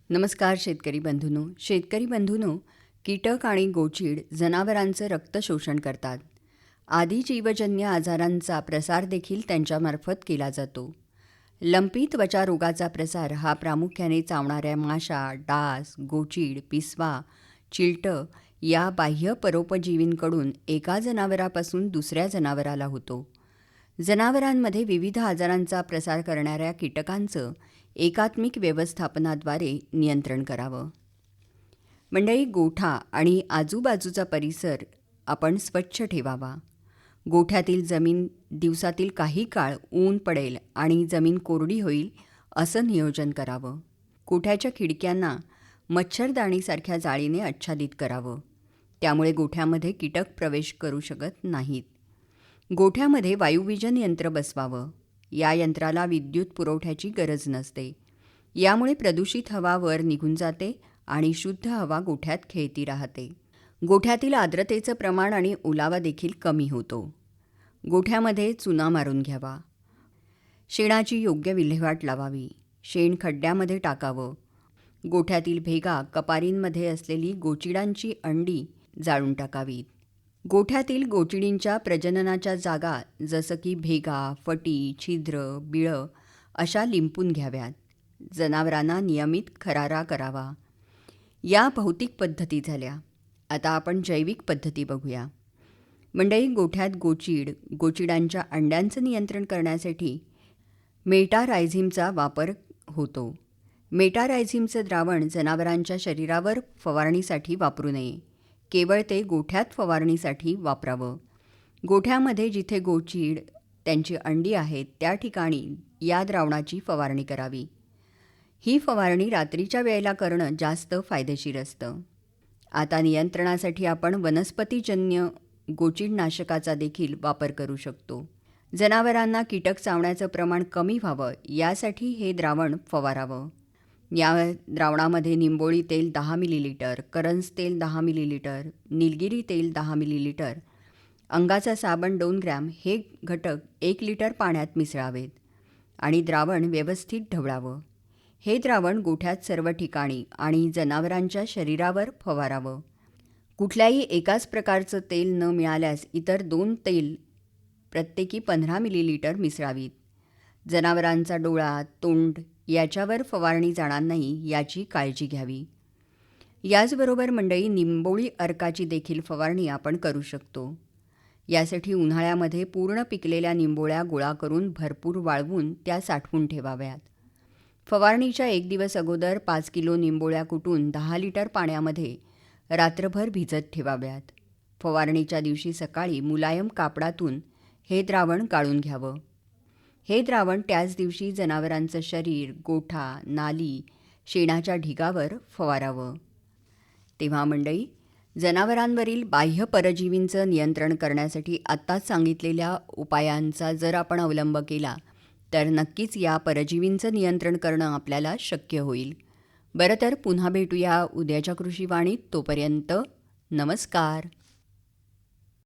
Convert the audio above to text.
नमस्कार शेतकरी बंधूंनो, कीटक आणि गोचीड जनावरांचं रक्त शोषण करतात. आदी जीवजन्य आजारांचा प्रसार देखील त्यांच्यामार्फत केला जातो. लंपी त्वचा रोगाचा प्रसार हा प्रामुख्याने चावणाऱ्या माशा, डास, गोचीड, पिसवा, चिलटं या बाह्य परोपजीवींकडून एका जनावरापासून दुसऱ्या जनावराला होतो. जनावरांमध्ये विविध आजारांचा प्रसार करणाऱ्या कीटकांचं एकात्मिक व्यवस्थापनाद्वारे नियंत्रण करावं. मंडळी, गोठा आणि आजूबाजूचा परिसर आपण स्वच्छ ठेवावा. गोठ्यातील जमीन दिवसातील काही काळ ऊन पडेल आणि जमीन कोरडी होईल असं नियोजन करावं. गोठ्याच्या खिडक्यांना मच्छरदाणीसारख्या जाळीने आच्छादित करावं. त्यामुळे गोठ्यामध्ये कीटक प्रवेश करू शकत नाहीत. गोठ्यामध्ये वायुवीजन यंत्र बसवावं. या यंत्राला विद्युत पुरवठ्याची गरज नसते. यामुळे प्रदूषित हवा वर निघून जाते आणि शुद्ध हवा गोठ्यात खेळती राहते. गोठ्यातील आर्द्रतेचं प्रमाण आणि ओलावा देखील कमी होतो. गोठ्यामध्ये चुना मारून घ्यावा. शेणाची योग्य विल्हेवाट लावावी. शेण खड्ड्यामध्ये टाकावं. गोठ्यातील भेगा, कपारींमध्ये असलेली गोचिडांची अंडी जाळून टाकावीत. गोठ्यातील गोचिडींच्या प्रजननाच्या जागा जसं की भेगा, फटी, छिद्र, बिळं अशा लिंपून घ्याव्यात. जनावरांना नियमित खरारा करावा. या भौतिक पद्धती झाल्या. आता आपण जैविक पद्धती बघूया. मंडळी, गोठ्यात गोचिडांच्या अंड्यांचं नियंत्रण करण्यासाठी मेटारायझिमचा वापर होतो. मेटारायझिमचं द्रावण जनावरांच्या शरीरावर फवारणीसाठी वापरू नये. केवळ ते गोठ्यात फवारणीसाठी वापरावं. गोठ्यामध्ये जिथे गोचीड त्यांची अंडी आहेत त्या ठिकाणी या द्रावणाची फवारणी करावी. ही फवारणी रात्रीच्या वेळेला करणं जास्त फायदेशीर असतं. आता नियंत्रणासाठी आपण वनस्पतीजन्य गोचीडनाशकाचा देखील वापर करू शकतो. जनावरांना कीटक चावण्याचं प्रमाण कमी व्हावं यासाठी हे द्रावण फवारावं. या द्रावणामध्ये निंबोळी तेल 10 मिलीलिटर, करंज तेल 10 मिलीलिटर, निलगिरी तेल 10 मिलीलिटर, अंगाचा साबण 2 ग्रॅम हे घटक 1 लिटर पाण्यात मिसळावेत आणि द्रावण व्यवस्थित ढवळावं. हे द्रावण गोठ्यात सर्व ठिकाणी आणि जनावरांच्या शरीरावर फवारावं. कुठल्याही एकाच प्रकारचं तेल न मिळाल्यास इतर 2 तेल प्रत्येकी 15 मिलीलिटर मिसळावीत. जनावरांचा डोळा, तोंड याच्यावर फवारणी जाणार नाही याची काळजी घ्यावी. याचबरोबर मंडळी, निंबोळी अर्काची देखील फवारणी आपण करू शकतो. यासाठी उन्हाळ्यामध्ये पूर्ण पिकलेल्या निंबोळ्या गोळा करून भरपूर वाळवून त्या साठवून ठेवाव्यात. फवारणीच्या 1 दिवस अगोदर 5 किलो निंबोळ्या कुटून 10 लिटर पाण्यामध्ये रात्रभर भिजत ठेवाव्यात. फवारणीच्या दिवशी सकाळी मुलायम कापडातून हे द्रावण गाळून घ्यावं. हे द्रावण त्याच दिवशी जनावरांचं शरीर, गोठा, नाली, शेणाच्या ढिगावर फवारावं. तेव्हा मंडळी, जनावरांवरील बाह्य परजीवींचं नियंत्रण करण्यासाठी आत्ताच सांगितलेल्या उपायांचा जर आपण अवलंब केला तर नक्कीच या परजीवींचं नियंत्रण करणं आपल्याला शक्य होईल. बरं, तर पुन्हा भेटूया उद्याच्या कृषीवाणीत. तोपर्यंत नमस्कार.